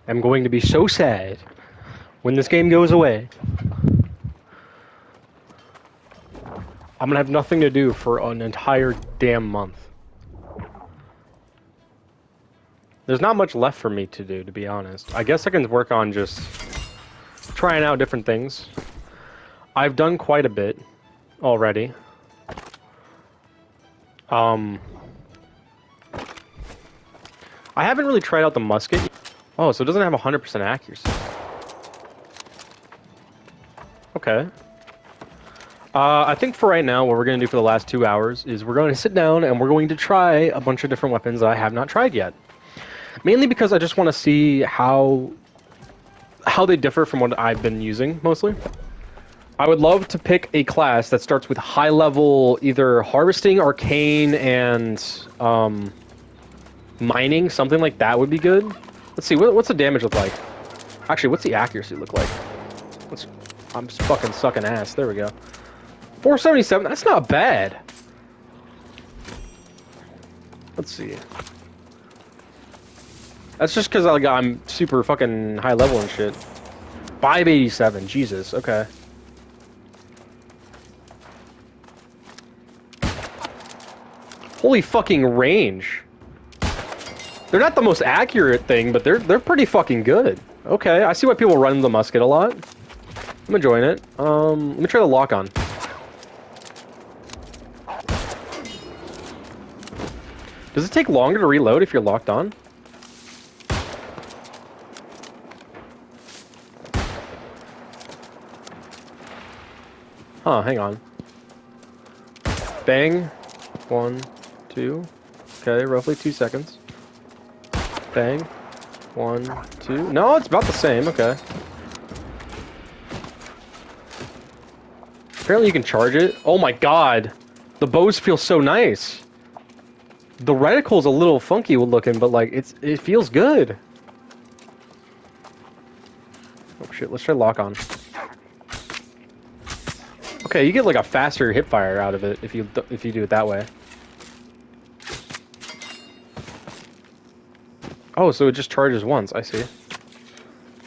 I'm going to be so sad when this game goes away. I'm gonna have nothing to do for an entire damn month. There's not much left for me to do, to be honest. I guess I can work on just trying out different things. I've done quite a bit already. I haven't really tried out the musket. Oh, so it doesn't have 100% accuracy. Okay. I think for right now, what we're going to do for the last 2 hours is we're going to sit down and we're going to try a bunch of different weapons that I have not tried yet. Mainly because I just want to see how they differ from what I've been using, mostly. I would love to pick a class that starts with high level, either harvesting, arcane, and mining. Something like that would be good. Let's see, what's the damage look like? Actually, what's the accuracy look like? I'm just fucking sucking ass. There we go. 477, that's not bad. Let's see. That's just because I'm super fucking high level and shit. 587, Jesus, okay. Holy fucking range. They're not the most accurate thing, but they're pretty fucking good. Okay, I see why people run the musket a lot. I'm enjoying it. Let me try the lock-on. Does it take longer to reload if you're locked on? Huh, hang on. Bang. 1, 2. Okay, roughly 2 seconds. Bang. 1, 2. No, it's about the same, okay. Apparently you can charge it. Oh my god! The bows feel so nice! The reticle's a little funky looking, but like, it feels good! Oh shit, let's try lock on. Okay, you get like a faster hipfire out of it if you do it that way. Oh, so it just charges once, I see.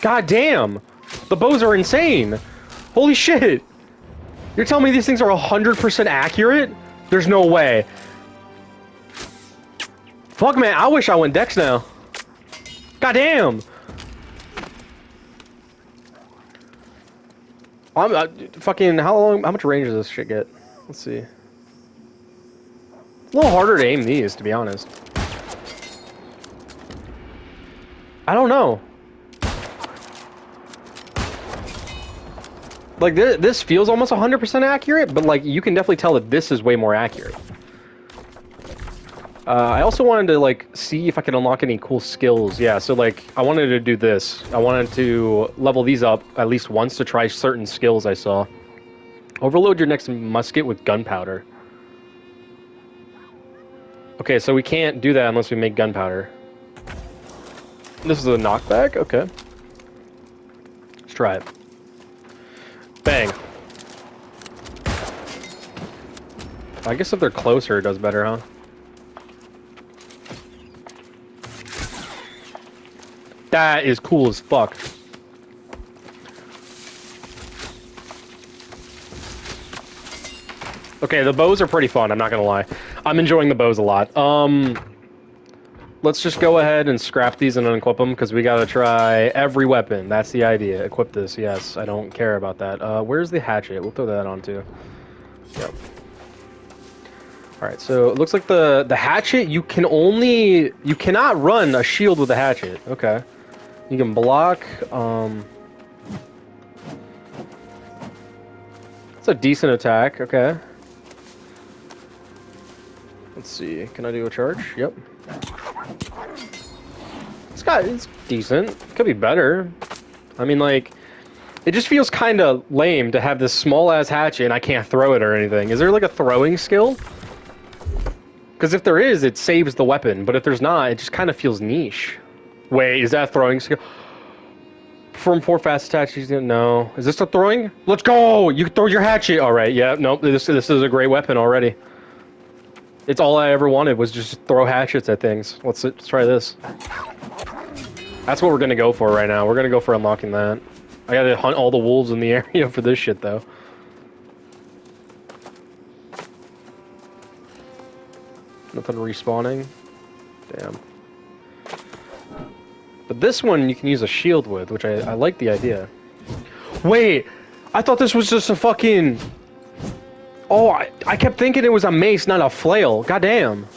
God damn! The bows are insane! Holy shit! You're telling me these things are 100% accurate? There's no way. Fuck, man, I wish I went Dex now. God damn! Fucking, how much range does this shit get? Let's see. It's a little harder to aim these, to be honest. I don't know. Like, this feels almost 100% accurate, but, like, you can definitely tell that this is way more accurate. I also wanted to, like, see if I could unlock any cool skills. Yeah, so, like, I wanted to do this. I wanted to level these up at least once to try certain skills I saw. Overload your next musket with gunpowder. Okay, so we can't do that unless we make gunpowder. This is a knockback? Okay. Let's try it. Bang. I guess if they're closer, it does better, huh? That is cool as fuck. Okay, the bows are pretty fun, I'm not gonna lie. I'm enjoying the bows a lot. Let's just go ahead and scrap these and unequip them, because we gotta try every weapon. That's the idea. Equip this, yes. I don't care about that. Where's the hatchet? We'll throw that on, too. Yep. Alright, so it looks like the hatchet, you cannot run a shield with a hatchet. Okay. You can block, it's a decent attack, okay. Let's see, can I do a charge? Yep. It's decent. Could be better. I mean, like, it just feels kind of lame to have this small-ass hatchet and I can't throw it or anything. Is there, like, a throwing skill? Because if there is, it saves the weapon, but if there's not, it just kind of feels niche. Wait, is that a throwing skill? Perform 4 fast attacks. No. Is this a throwing? Let's go! You can throw your hatchet! Alright, yeah, nope, this is a great weapon already. It's all I ever wanted was just throw hatchets at things. Let's try this. That's what we're gonna go for right now. We're gonna go for unlocking that. I gotta hunt all the wolves in the area for this shit, though. Nothing respawning. Damn. But this one you can use a shield with, which I like the idea. Wait! I thought this was just a fucking... Oh, I kept thinking it was a mace, not a flail. Goddamn.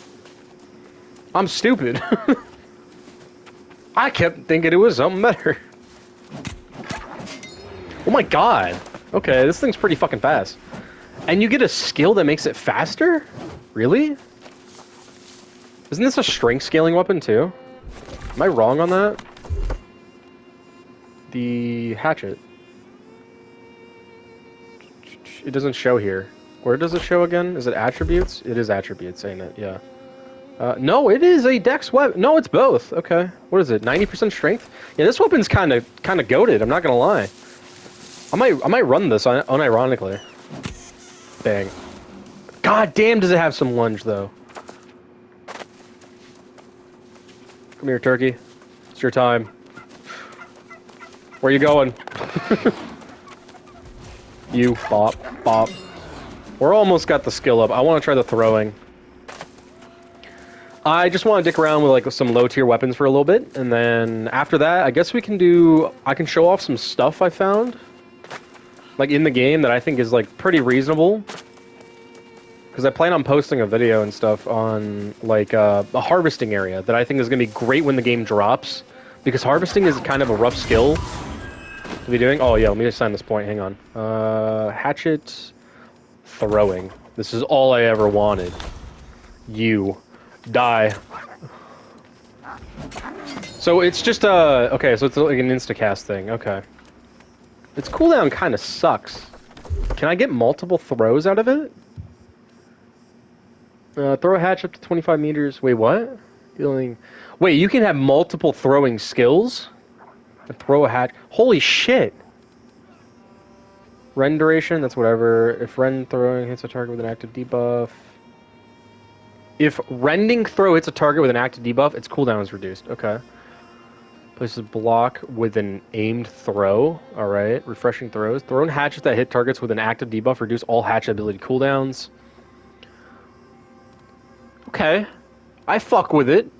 I'm stupid. I kept thinking it was something better. Oh my god. Okay, this thing's pretty fucking fast. And you get a skill that makes it faster? Really? Isn't this a strength scaling weapon too? Am I wrong on that? The hatchet. It doesn't show here. Where does it show again? Is it attributes? It is attributes, ain't it? Yeah. No, it is a dex weapon. No, it's both. Okay. What is it? 90% strength? Yeah, this weapon's kind of goated. I'm not gonna lie. I might run this unironically. Bang. God damn, does it have some lunge though? Come here, turkey. It's your time. Where you going? You bop bop. We're almost got the skill up. I want to try the throwing. I just want to dick around with like some low tier weapons for a little bit, and then after that, I guess we can do. I can show off some stuff I found, like in the game that I think is like pretty reasonable. Because I plan on posting a video and stuff on like a harvesting area that I think is gonna be great when the game drops, because harvesting is kind of a rough skill to be doing. Oh yeah, let me just sign this point. Hang on. Hatchet. Throwing. This is all I ever wanted. You. Die. So it's just okay, so it's like an insta-cast thing. Okay. Its cooldown kind of sucks. Can I get multiple throws out of it? Throw a hatch up to 25 meters. Wait, what? Dealing... Wait, you can have multiple throwing skills? And throw a hatch... Holy shit! Rend duration, that's whatever. If rend throwing hits a target with an active debuff... If rending throw hits a target with an active debuff, its cooldown is reduced. Okay. Places block with an aimed throw. Alright. Refreshing throws. Thrown hatchets that hit targets with an active debuff reduce all hatchet ability cooldowns. Okay. I fuck with it.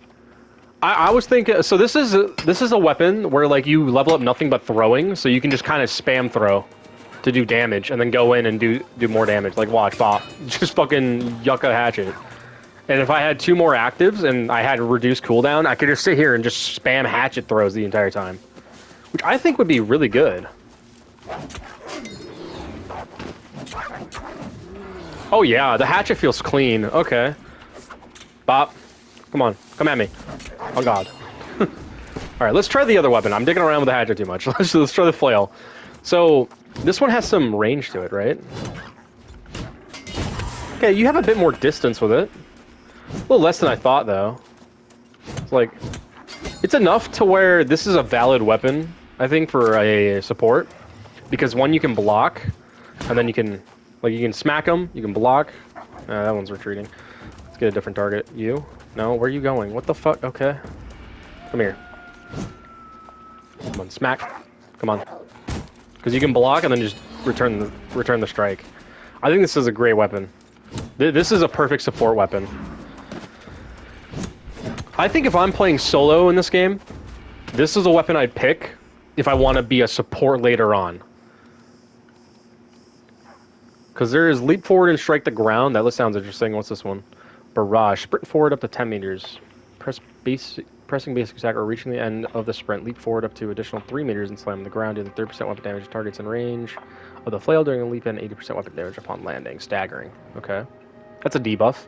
I was thinking... So this is a weapon where like you level up nothing but throwing, so you can just kind of spam throw to do damage, and then go in and do more damage. Like watch, bop. Just fucking yucca hatchet. And if I had 2 more actives and I had reduced cooldown, I could just sit here and just spam hatchet throws the entire time. Which I think would be really good. Oh yeah, the hatchet feels clean. Okay. Bop. Come on, come at me. Oh god. Alright, let's try the other weapon. I'm digging around with the hatchet too much. Let's try the flail. So, this one has some range to it, right? Okay, you have a bit more distance with it. A little less than I thought, though. It's like... It's enough to where this is a valid weapon, I think, for a support. Because one, you can block, and then you can... Like, you can smack them, you can block. That one's retreating. Let's get a different target. You? No, where are you going? What the fuck? Okay. Come here. Come on, smack. Come on. Because you can block and then just return the strike. I think this is a great weapon. This is a perfect support weapon. I think if I'm playing solo in this game, this is a weapon I'd pick if I want to be a support later on. Because there is leap forward and strike the ground. That sounds interesting. What's this one? Barrage. Sprint forward up to 10 meters. Pressing basic attack or reaching the end of the sprint. Leap forward up to additional 3 meters and slam the ground, dealing 30% weapon damage to targets in range of the flail during a leap and 80% weapon damage upon landing. Staggering. Okay. That's a debuff.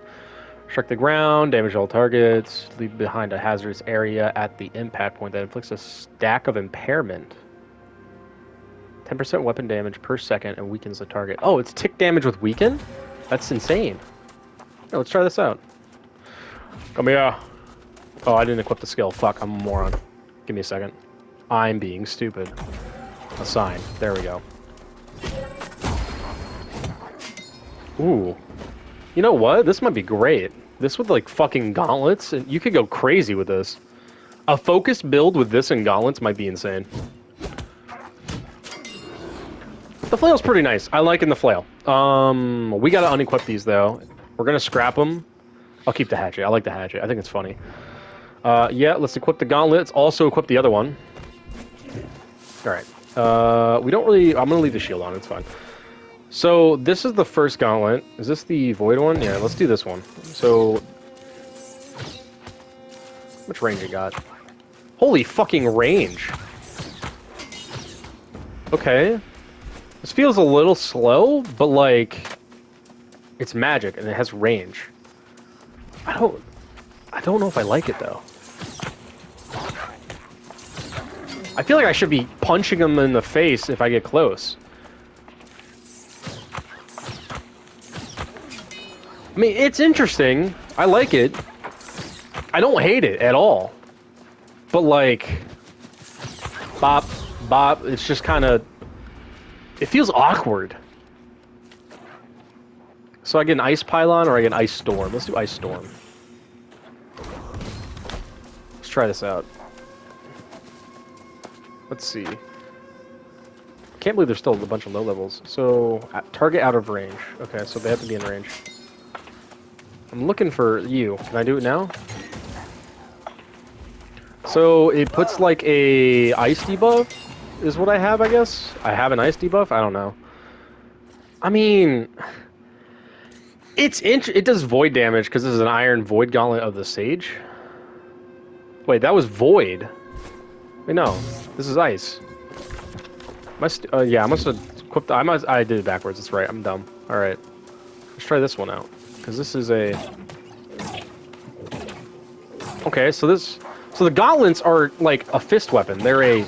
Strike the ground, damage all targets, leave behind a hazardous area at the impact point that inflicts a stack of impairment. 10% weapon damage per second and weakens the target. Oh, it's tick damage with weaken? That's insane. Yeah, let's try this out. Come here. Oh, I didn't equip the skill. Fuck, I'm a moron. Give me a second. I'm being stupid. Assign. There we go. Ooh. You know what? This might be great. This with, like, fucking gauntlets, and you could go crazy with this. A focused build with this and gauntlets might be insane. The flail's pretty nice. I like in the flail. We gotta unequip these though. We're gonna scrap them. I'll keep the hatchet. I like the hatchet. I think it's funny. Yeah, let's equip the gauntlets. Also equip the other one. All right. We don't really... I'm gonna leave the shield on. It's fine. So this is the first gauntlet. Is this the void one? Yeah, let's do this one. So... Which range you got? Holy fucking range. Okay. This feels a little slow, but like... It's magic, and it has range. I don't know if I like it, though. I feel like I should be punching him in the face if I get close. I mean, it's interesting. I like it. I don't hate it at all. But, like... Bop, bop, it's just kind of... It feels awkward. So I get an ice pylon or I get an ice storm. Let's do ice storm. Let's try this out. Let's see. Can't believe there's still a bunch of low levels. So, target out of range. Okay, so they have to be in range. I'm looking for you. Can I do it now? So, it puts like a ice debuff, is what I have, I guess? I have an ice debuff? I don't know. I mean... It does void damage because this is an iron void gauntlet of the Sage. Wait, that was void. Wait, no. This is ice. Yeah, I must have equipped... I did it backwards. That's right. I'm dumb. Alright. Let's try this one out. Because this is a... Okay, so this... So the gauntlets are like a fist weapon. They're a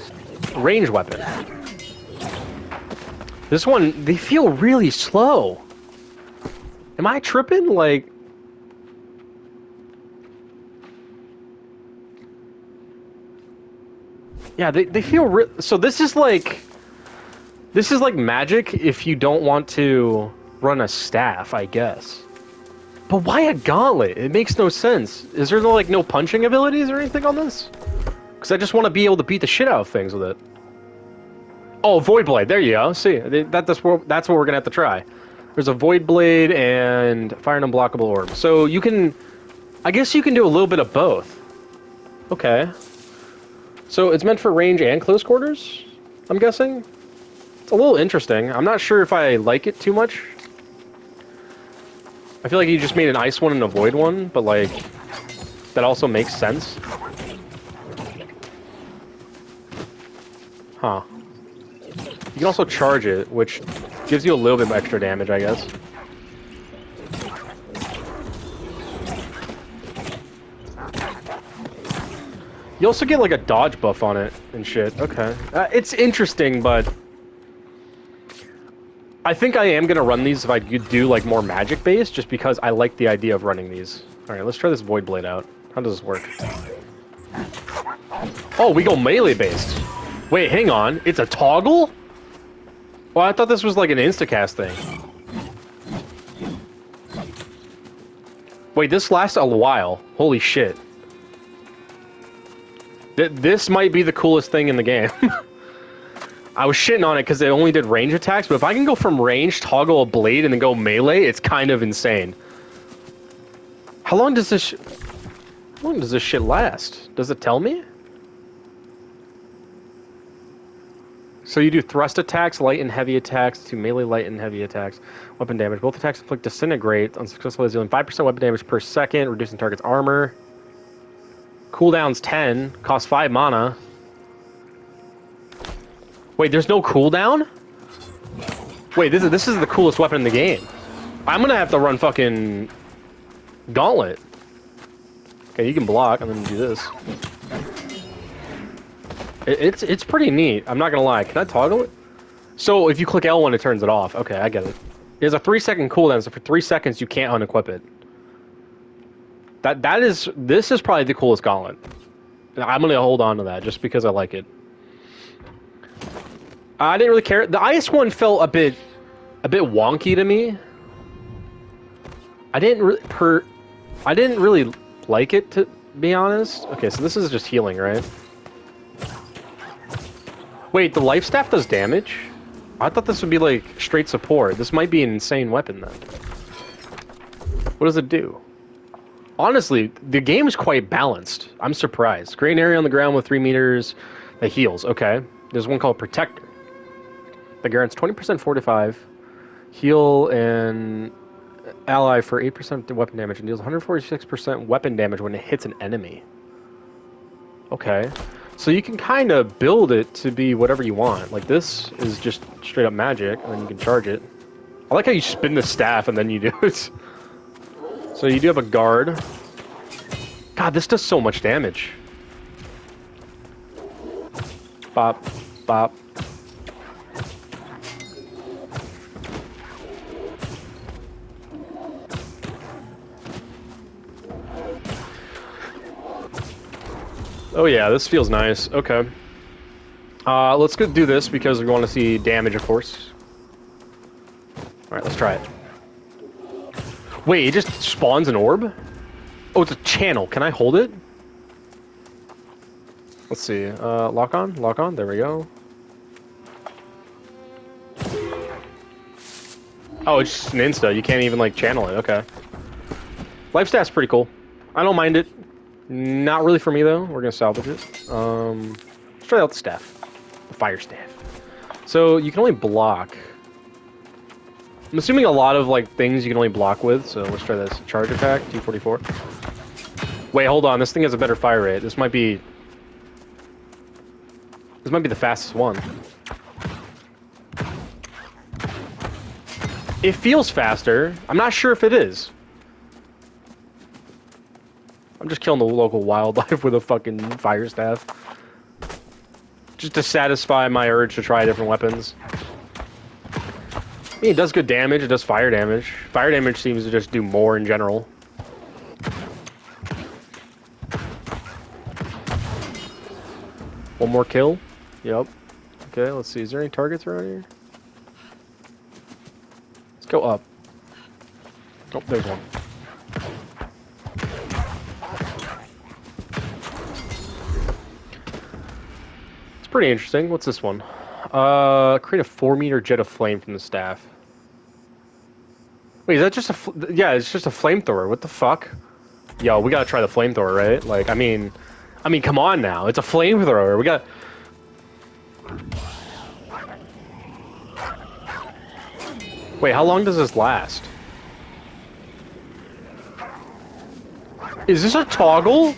range weapon. This one, they feel really slow. Am I tripping? Like... Yeah, they feel so this is like magic if you don't want to run a staff, I guess. But why a gauntlet? It makes no sense. Is there no punching abilities or anything on this? Because I just want to be able to beat the shit out of things with it. Oh, Void Blade. There you go. See, that's what we're gonna have to try. There's a Void Blade and Fire and Unblockable Orb. So you can, I guess you can do a little bit of both. Okay. So it's meant for range and close quarters, I'm guessing? It's a little interesting. I'm not sure if I like it too much. I feel like you just made an ice one and a void one, but like, that also makes sense. Huh. You can also charge it, which gives you a little bit of extra damage, I guess. You also get like a dodge buff on it and shit. Okay. It's interesting, but I think I am going to run these if I do like more magic based, just because I like the idea of running these. Alright, let's try this Void Blade out. How does this work? Oh, we go melee based. Wait, hang on. It's a toggle? Well, I thought this was like an instacast thing. Wait, this lasts a while. Holy shit. This might be the coolest thing in the game. I was shitting on it because it only did range attacks, but if I can go from range, toggle a blade, and then go melee, it's kind of insane. How long does this shit last? Does it tell me? So you do thrust attacks, light and heavy attacks, to melee light and heavy attacks. Weapon damage. Both attacks inflict disintegrate, unsuccessfully dealing 5% weapon damage per second, reducing target's armor. Cooldown's 10, costs 5 mana. Wait, there's no cooldown? Wait, this is the coolest weapon in the game. I'm gonna have to run fucking Gauntlet. Okay, you can block and then do this. It's pretty neat. I'm not gonna lie. Can I toggle it? So if you click L1, it turns it off. Okay, I get it. There's a 3-second cooldown, so for 3 seconds you can't unequip it. This is probably the coolest gauntlet. I'm gonna hold on to that just because I like it. I didn't really care. The ice one felt a bit wonky to me. I didn't really like it be honest. Okay, so this is just healing, right? Wait, the life staff does damage? I thought this would be like straight support. This might be an insane weapon then. What does it do? Honestly, the game is quite balanced. I'm surprised. Create an area on the ground with 3 meters that heals. Okay. There's one called Protector. That grants 20% fortify, heal, and ally for 8% weapon damage, and deals 146% weapon damage when it hits an enemy. Okay. So you can kind of build it to be whatever you want. Like, this is just straight up magic, and then you can charge it. I like how you spin the staff and then you do it. So you do have a guard. God, this does so much damage. Bop, bop. Oh yeah, this feels nice. Okay. Let's go do this because we want to see damage, of course. Alright, let's try it. Wait, it just spawns an orb? Oh, it's a channel. Can I hold it? Let's see. Lock on? Lock on? There we go. Oh, it's just an insta. You can't even, like, channel it. Okay. Life stat's pretty cool. I don't mind it. Not really for me, though. We're gonna salvage it. Let's try out the staff. The fire staff. So, you can only block. I'm assuming a lot of, like, things you can only block with, so let's try this. Charge attack, 244. Wait, hold on. This thing has a better fire rate. This might be the fastest one. It feels faster. I'm not sure if it is. I'm just killing the local wildlife with a fucking fire staff. Just to satisfy my urge to try different weapons. I mean, it does good damage, it does fire damage. Fire damage seems to just do more in general. One more kill. Yep. Okay, let's see. Is there any targets around here? Let's go up. Oh, there's one. It's pretty interesting. What's this one? Create a 4-meter jet of flame from the staff. Wait, is that just a... yeah, it's just a flamethrower. What the fuck? Yo, we gotta try the flamethrower, right? Like, I mean, come on now. It's a flamethrower. We got... Wait, how long does this last? Is this a toggle?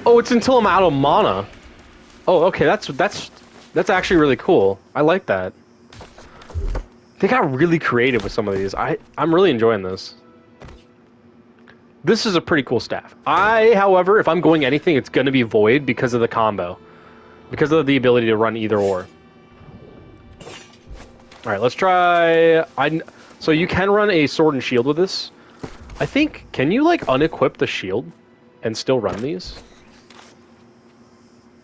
Oh, it's until I'm out of mana. Oh, okay, that's actually really cool. I like that. They got really creative with some of these. I'm really enjoying this. This is a pretty cool staff. However, if I'm going anything, it's going to be Void because of the combo. Because of the ability to run either or. Alright, let's try... So you can run a sword and shield with this. I think... Can you, like, unequip the shield and still run these?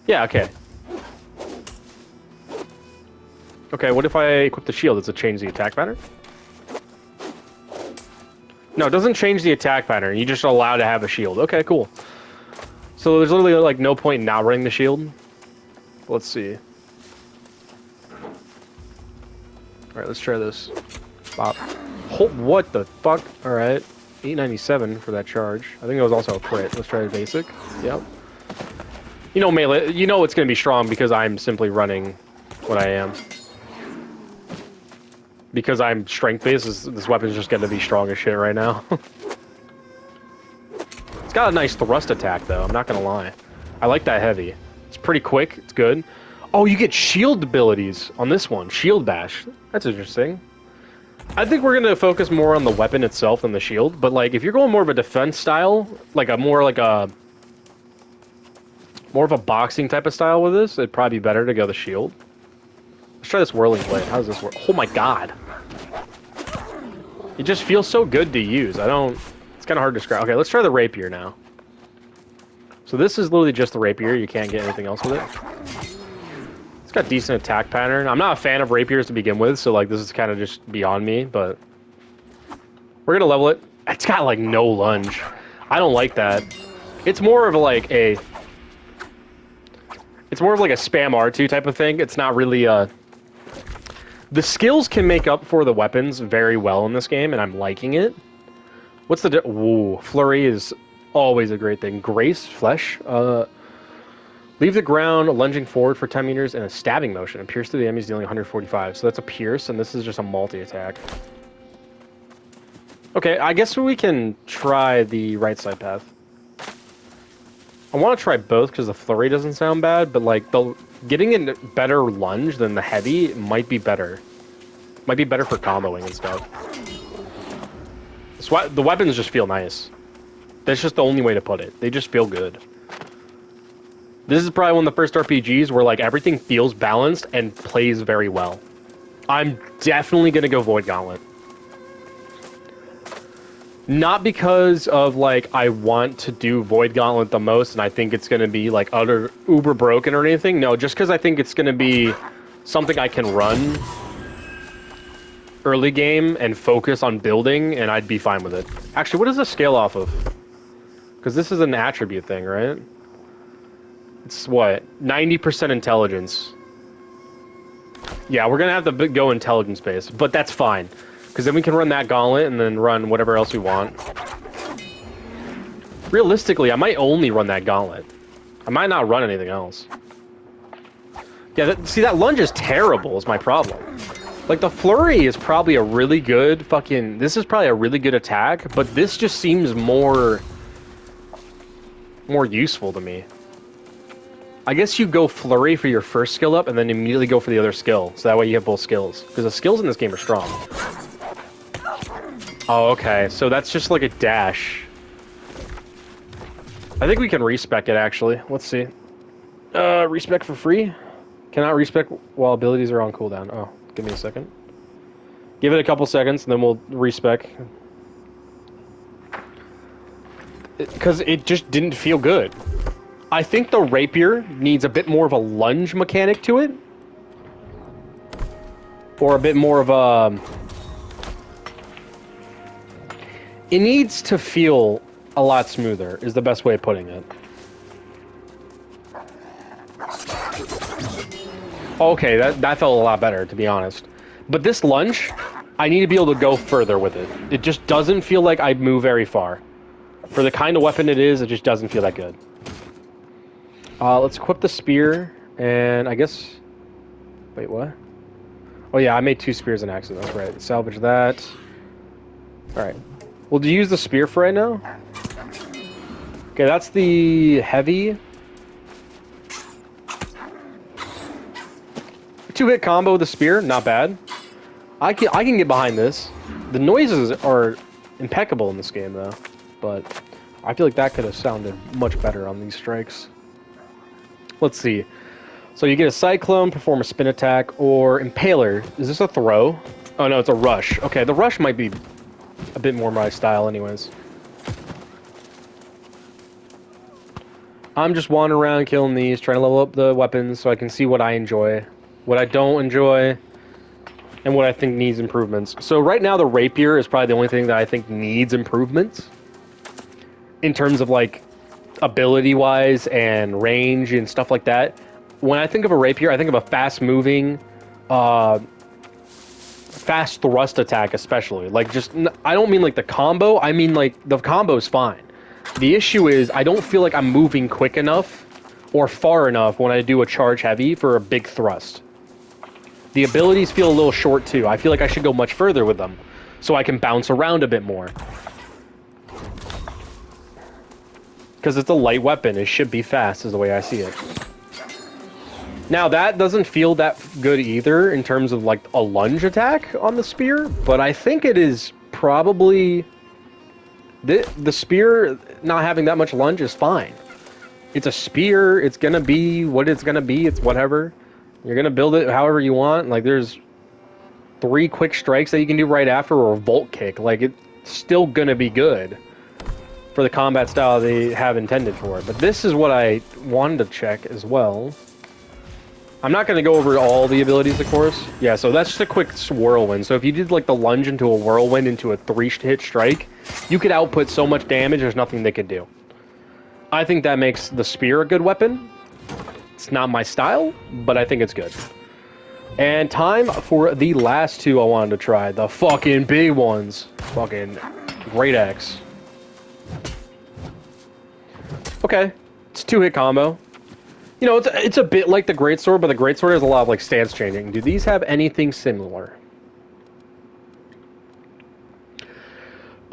Yeah, okay. Okay, what if I equip the shield? Does it change the attack pattern? No, it doesn't change the attack pattern. You're just allowed to have a shield. Okay, cool. So there's literally, like, no point in not running the shield. Let's see. Alright, let's try this. Bop. What the fuck? Alright. 897 for that charge. I think it was also a crit. Let's try the basic. Yep. You know melee, you know it's going to be strong because I'm simply running what I am. Because I'm strength-based, this weapon's just going to be strong as shit right now. It's got a nice thrust attack, though. I'm not going to lie. I like that heavy. It's pretty quick. It's good. Oh, you get shield abilities on this one. Shield bash. That's interesting. I think we're going to focus more on the weapon itself than the shield. But, like, if you're going more of a defense style, like a more of a boxing type of style with this, it'd probably be better to go the shield. Let's try this whirling blade. How does this work? Oh my god. It just feels so good to use. It's kind of hard to describe. Okay, let's try the rapier now. So this is literally just the rapier. You can't get anything else with it. It's got decent attack pattern. I'm not a fan of rapiers to begin with, so like this is kind of just beyond me, but we're gonna level it. It's got like no lunge. I don't like that. It's more of like a... It's more of like a spam R2 type of thing. It's not really the skills can make up for the weapons very well in this game, and I'm liking it. What's the... Ooh, Flurry is always a great thing. Grace, Flesh. Leave the ground, lunging forward for 10 meters, and a stabbing motion. And pierce through the enemies, dealing 145. So that's a pierce, and this is just a multi-attack. Okay, I guess we can try the right side path. I want to try both because the flurry doesn't sound bad, but like getting a better lunge than the heavy might be better. Might be better for comboing and stuff. The weapons just feel nice. That's just the only way to put it. They just feel good. This is probably one of the first RPGs where like everything feels balanced and plays very well. I'm definitely gonna go Void Gauntlet. Not because of, like, I want to do Void Gauntlet the most and I think it's going to be, like, uber broken or anything. No, just because I think it's going to be something I can run early game and focus on building, and I'd be fine with it. Actually, what is the scale off of? Because this is an attribute thing, right? It's, what, 90% intelligence. Yeah, we're going to have to go intelligence based, but that's fine. Because then we can run that gauntlet and then run whatever else we want. Realistically, I might only run that gauntlet. I might not run anything else. Yeah, see, that lunge is terrible is my problem. Like, the flurry is probably a really good fucking... This is probably a really good attack, but this just seems more useful to me. I guess you go flurry for your first skill up and then immediately go for the other skill. So that way you have both skills. Because the skills in this game are strong. Oh, okay. So that's just like a dash. I think we can respec it, actually. Let's see. Respec for free? Cannot respec while abilities are on cooldown. Oh, give me a second. Give it a couple seconds, and then we'll respec. Because it just didn't feel good. I think the rapier needs a bit more of a lunge mechanic to it. Or a bit more of a... It needs to feel a lot smoother, is the best way of putting it. Okay, that felt a lot better, to be honest. But this lunge, I need to be able to go further with it. It just doesn't feel like I move very far. For the kind of weapon it is, it just doesn't feel that good. Let's equip the spear, and I guess... Wait, what? Oh yeah, I made 2 spears and axes, that's right. Salvage that. Alright. We'll use the spear for right now. Okay, that's the heavy. 2-hit combo with the spear, not bad. I can get behind this. The noises are impeccable in this game, though. But I feel like that could have sounded much better on these strikes. Let's see. So you get a Cyclone, perform a spin attack, or Impaler. Is this a throw? Oh no, it's a rush. Okay, the rush might be a bit more my style anyways. I'm just wandering around killing these, trying to level up the weapons so I can see what I enjoy, what I don't enjoy, and what I think needs improvements. So right now the rapier is probably the only thing that I think needs improvements. In terms of like ability-wise and range and stuff like that. When I think of a rapier, I think of a fast-moving, fast thrust attack especially. Like just, I don't mean like the combo, I mean like the combo's fine. The issue is I don't feel like I'm moving quick enough or far enough when I do a charge heavy for a big thrust. The abilities feel a little short too. I feel like I should go much further with them so I can bounce around a bit more. Because it's a light weapon, it should be fast is the way I see it. Now that doesn't feel that good either in terms of like a lunge attack on the spear, but I think it is probably... The spear not having that much lunge is fine. It's a spear, it's gonna be what it's gonna be, it's whatever. You're gonna build it however you want, like there's 3 quick strikes that you can do right after or a volt kick, like it's still gonna be good for the combat style they have intended for it. But this is what I wanted to check as well. I'm not going to go over all the abilities, of course. Yeah, so that's just a quick whirlwind. So if you did like the lunge into a whirlwind into a 3-hit strike, you could output so much damage, there's nothing they could do. I think that makes the spear a good weapon. It's not my style, but I think it's good. And time for the last two I wanted to try. The fucking big ones. Fucking great axe. Okay. It's a 2-hit combo. You know, it's a bit like the greatsword, but the greatsword has a lot of, like, stance changing. Do these have anything similar?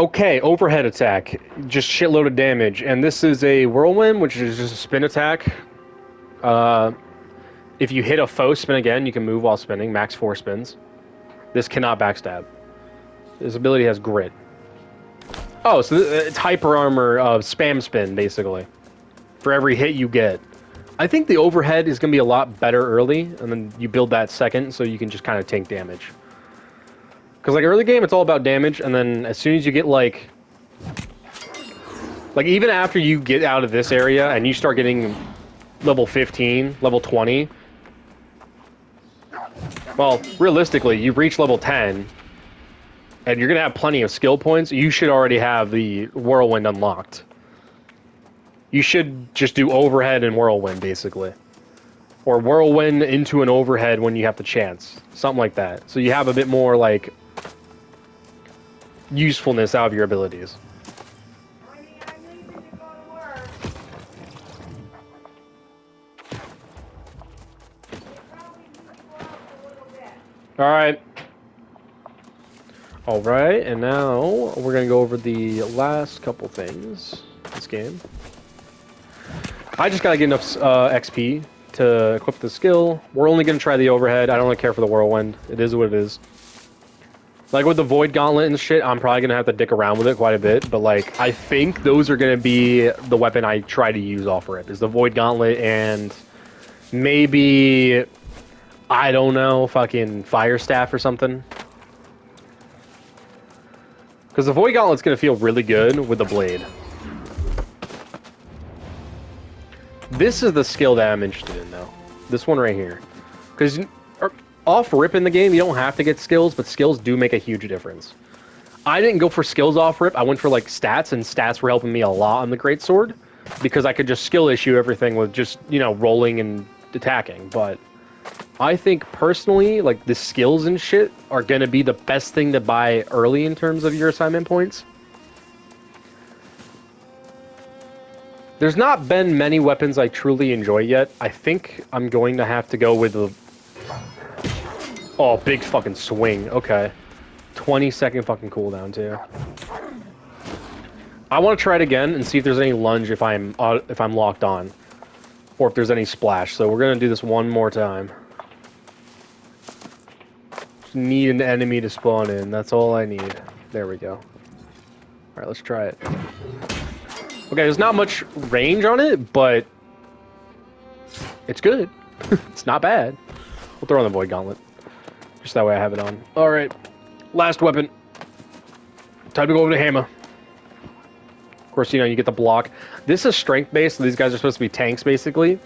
Okay, overhead attack. Just shitload of damage. And this is a whirlwind, which is just a spin attack. If you hit a foe, spin again. You can move while spinning. Max 4 spins. This cannot backstab. This ability has grit. Oh, so it's hyper armor of spam spin, basically. For every hit you get. I think the overhead is going to be a lot better early, and then you build that second so you can just kind of tank damage. Because, like, early game, it's all about damage, and then as soon as you get, like, even after you get out of this area and you start getting level 15, level 20, well, realistically, you reach level 10, and you're going to have plenty of skill points. You should already have the whirlwind unlocked. You should just do overhead and whirlwind, basically. Or whirlwind into an overhead when you have the chance. Something like that. So you have a bit more, like, usefulness out of your abilities. Alright. Alright, and now we're going to go over the last couple things in this game. I just gotta get enough XP to equip the skill. We're only gonna try the overhead. I don't really care for the whirlwind. It is what it is. Like with the void gauntlet and shit, I'm probably gonna have to dick around with it quite a bit. But like, I think those are gonna be the weapon I try to use off rip. Is the void gauntlet and maybe, I don't know, fucking fire staff or something. Because the void gauntlet's gonna feel really good with the blade. This is the skill that I'm interested in, though. This one right here. Because off rip in the game, you don't have to get skills, but skills do make a huge difference. I didn't go for skills off rip. I went for, like, stats, and stats were helping me a lot on the greatsword. Because I could just skill issue everything with just, you know, rolling and attacking. But I think, personally, like, the skills and shit are going to be the best thing to buy early in terms of your assignment points. There's not been many weapons I truly enjoy yet. I think I'm going to have to go with the... Oh, big fucking swing. Okay. 20-second fucking cooldown, too. I want to try it again and see if there's any lunge if I'm locked on. Or if there's any splash. So we're going to do this one more time. Just need an enemy to spawn in. That's all I need. There we go. Alright, let's try it. Okay, there's not much range on it, but it's good. It's not bad. We'll throw on the void gauntlet. Just that way I have it on. Alright, last weapon. Time to go over to hammer. Of course, you know, you get the block. This is strength-based, so these guys are supposed to be tanks, basically.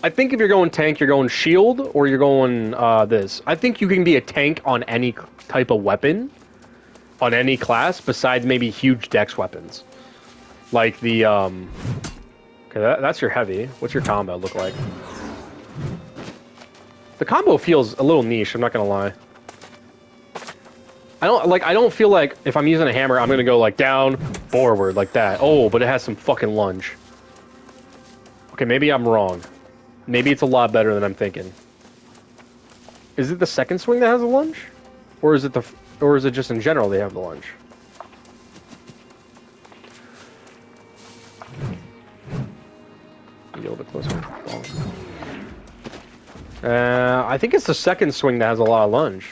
I think if you're going tank, you're going shield, or you're going this. I think you can be a tank on any type of weapon, on any class, besides maybe huge dex weapons. Like the, okay, that's your heavy. What's your combo look like? The combo feels a little niche, I'm not gonna lie. I don't feel like if I'm using a hammer, I'm gonna go like down, forward, like that. Oh, but it has some fucking lunge. Okay, maybe I'm wrong. Maybe it's a lot better than I'm thinking. Is it the second swing that has a lunge? Or is it just in general they have the lunge? A little bit closer. I think it's the second swing that has a lot of lunge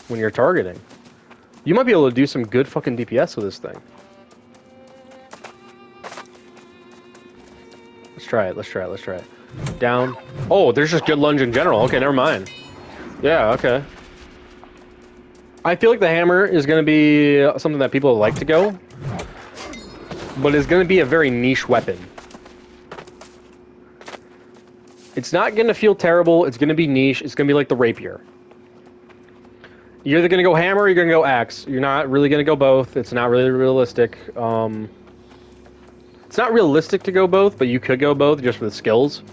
when you're targeting. You might be able to do some good fucking DPS with this thing. Let's try it. Let's try it. Let's try it. Down. Oh, there's just good lunge in general. Okay, never mind. Yeah, okay. I feel like the hammer is going to be something that people like to go, but it's going to be a very niche weapon. It's not going to feel terrible. It's going to be niche. It's going to be like the rapier. You're either going to go hammer or you're going to go axe. You're not really going to go both. It's not really realistic. It's not realistic to go both, but you could go both just for the skills.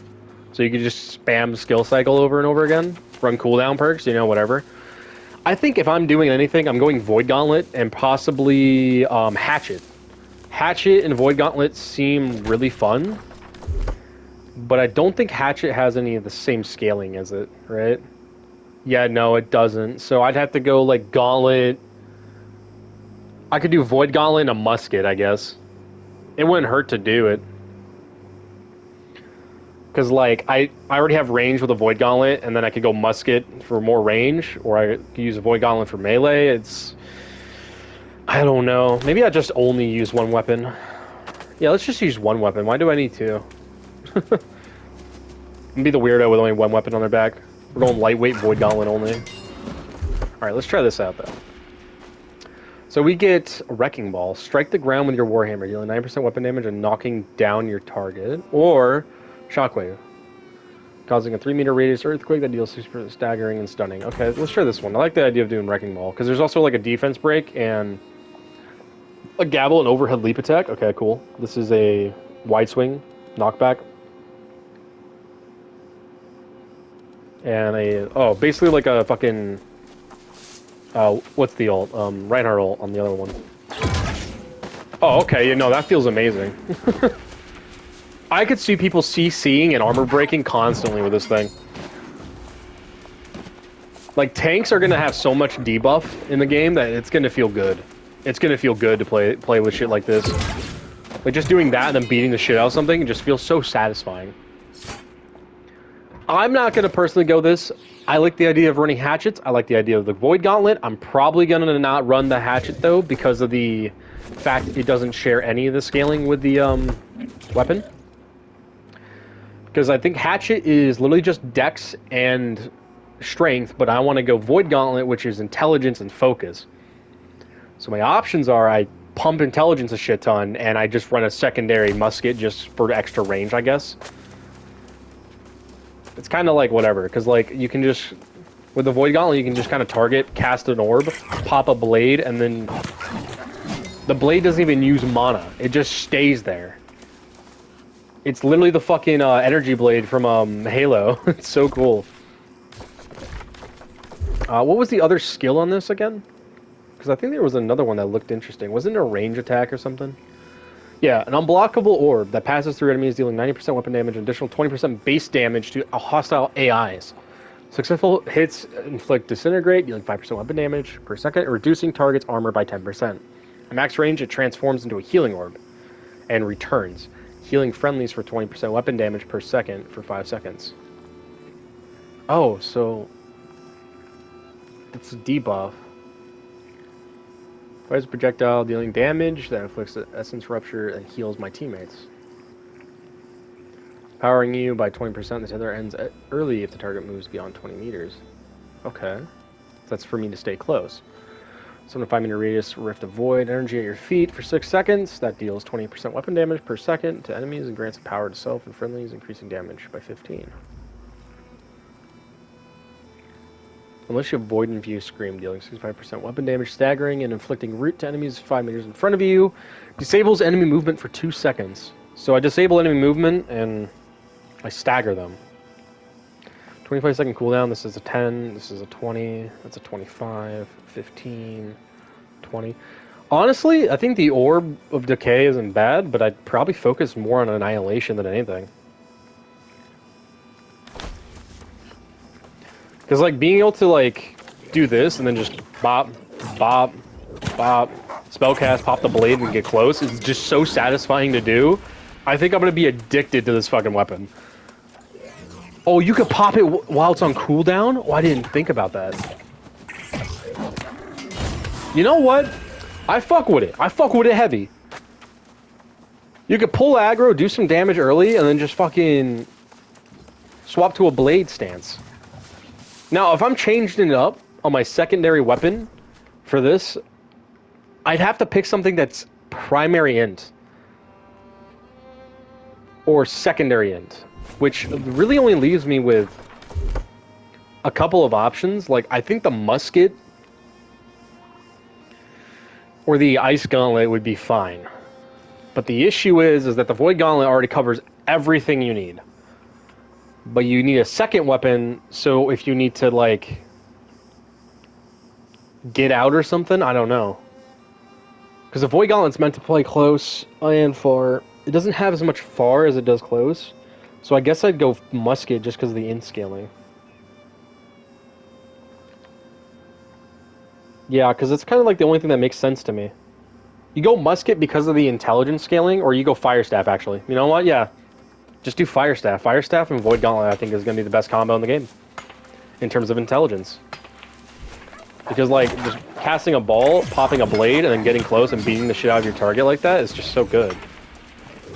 So you could just spam skill cycle over and over again. Run cooldown perks, you know, whatever. I think if I'm doing anything, I'm going Void Gauntlet and possibly Hatchet. Hatchet and Void Gauntlet seem really fun. But I don't think Hatchet has any of the same scaling as it, right? Yeah, no, it doesn't. So I'd have to go, like, Gauntlet. I could do Void Gauntlet and a Musket, I guess. It wouldn't hurt to do it. Because, like, I already have range with a Void Gauntlet, and then I could go Musket for more range, or I could use a Void Gauntlet for melee. It's... I don't know. Maybe I just only use one weapon. Yeah, let's just use one weapon. Why do I need two? Be the weirdo with only one weapon on their back. We're going lightweight Void Gauntlet only. Alright, let's try this out, though. So we get Wrecking Ball. Strike the ground with your Warhammer, dealing 9% weapon damage and knocking down your target. Or Shockwave, causing a 3-meter radius earthquake that deals 6% staggering and stunning. Okay, let's try this one. I like the idea of doing Wrecking Ball, because there's also like a defense break and a Gabble and overhead leap attack. Okay, cool. This is a wide swing knockback. And a, oh, basically like a fucking, what's the ult? Reinhardt ult on the other one. Oh, okay, you know, that feels amazing. I could see people CCing and armor breaking constantly with this thing. Like, tanks are gonna have so much debuff in the game that it's gonna feel good. It's gonna feel good to play with shit like this. Like, just doing that and then beating the shit out of something, it just feels so satisfying. I'm not gonna personally go this. I like the idea of running hatchets. I like the idea of the Void Gauntlet. I'm probably gonna not run the hatchet, though, because of the fact it doesn't share any of the scaling with the weapon. Because I think Hatchet is literally just Dex and Strength, but I want to go Void Gauntlet, which is Intelligence and Focus. So my options are I pump Intelligence a shit ton, and I just run a secondary Musket just for extra range, I guess. It's kind of like whatever, because like you can just, with the Void Gauntlet, you can just kind of target, cast an orb, pop a blade, and then the blade doesn't even use mana. It just stays there. It's literally the fucking energy blade from Halo. It's so cool. What was the other skill on this again? Because I think there was another one that looked interesting. Wasn't it a range attack or something? Yeah, an unblockable orb that passes through enemies, dealing 90% weapon damage and additional 20% base damage to hostile AIs. Successful hits inflict disintegrate, dealing 5% weapon damage per second, reducing target's armor by 10%. At max range, it transforms into a healing orb and returns, healing friendlies for 20% weapon damage per second for 5 seconds. Oh, so it's a debuff. Fires a projectile, dealing damage that inflicts an essence rupture and heals my teammates. Powering you by 20%. This other ends early if the target moves beyond 20 meters. Okay. That's for me to stay close. Summon a 5-meter radius, rift of void, energy at your feet for 6 seconds. That deals 20% weapon damage per second to enemies and grants power to self and friendlies, increasing damage by 15. Unless you have Void and View Scream, dealing 65% weapon damage, staggering and inflicting root to enemies 5 meters in front of you. Disables enemy movement for 2 seconds. So I disable enemy movement and I stagger them. 25-second cooldown. This is a 10. This is a 20. That's a 25. 15. 20. Honestly, I think the Orb of Decay isn't bad, but I'd probably focus more on Annihilation than anything. Because, like, being able to, like, do this and then just bop, bop, bop, spellcast, pop the blade and get close is just so satisfying to do. I think I'm going to be addicted to this fucking weapon. Oh, you can pop it while it's on cooldown? Oh, I didn't think about that. You know what? I fuck with it. I fuck with it heavy. You could pull aggro, do some damage early, and then just fucking swap to a blade stance. Now, if I'm changing it up on my secondary weapon for this, I'd have to pick something that's primary int. Or secondary int. Which really only leaves me with a couple of options. Like, I think the musket or the ice gauntlet would be fine. But the issue is that the Void Gauntlet already covers everything you need. But you need a second weapon, so if you need to, like, get out or something, I don't know. Because the Void Gauntlet's meant to play close and far. It doesn't have as much far as it does close. So I guess I'd go Musket just because of the in-scaling. Yeah, because it's kind of like the only thing that makes sense to me. You go Musket because of the intelligence scaling, or you go Fire Staff, actually. You know what? Yeah. Just do Fire Staff. Fire Staff and Void Gauntlet, I think, is going to be the best combo in the game. In terms of intelligence. Because, like, just casting a ball, popping a blade, and then getting close and beating the shit out of your target like that is just so good.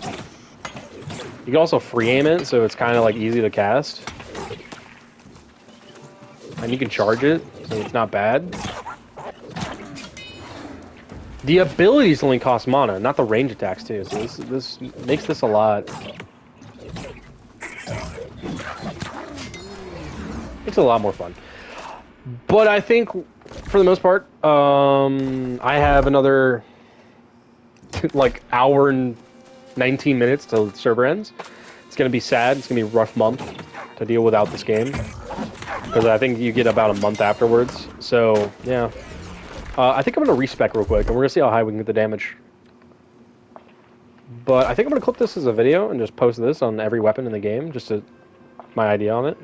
You can also free aim it, so it's kind of, like, easy to cast. And you can charge it, so it's not bad. The abilities only cost mana, not the range attacks, too. So this makes this a lot... Makes it a lot more fun. But I think, for the most part, I have another, like, hour and 19 minutes till server ends. It's going to be sad. It's going to be a rough month to deal without this game. Because I think you get about a month afterwards. So, yeah. I think I'm going to respec real quick, and we're going to see how high we can get the damage. But I think I'm going to clip this as a video and just post this on every weapon in the game, just to my idea on it.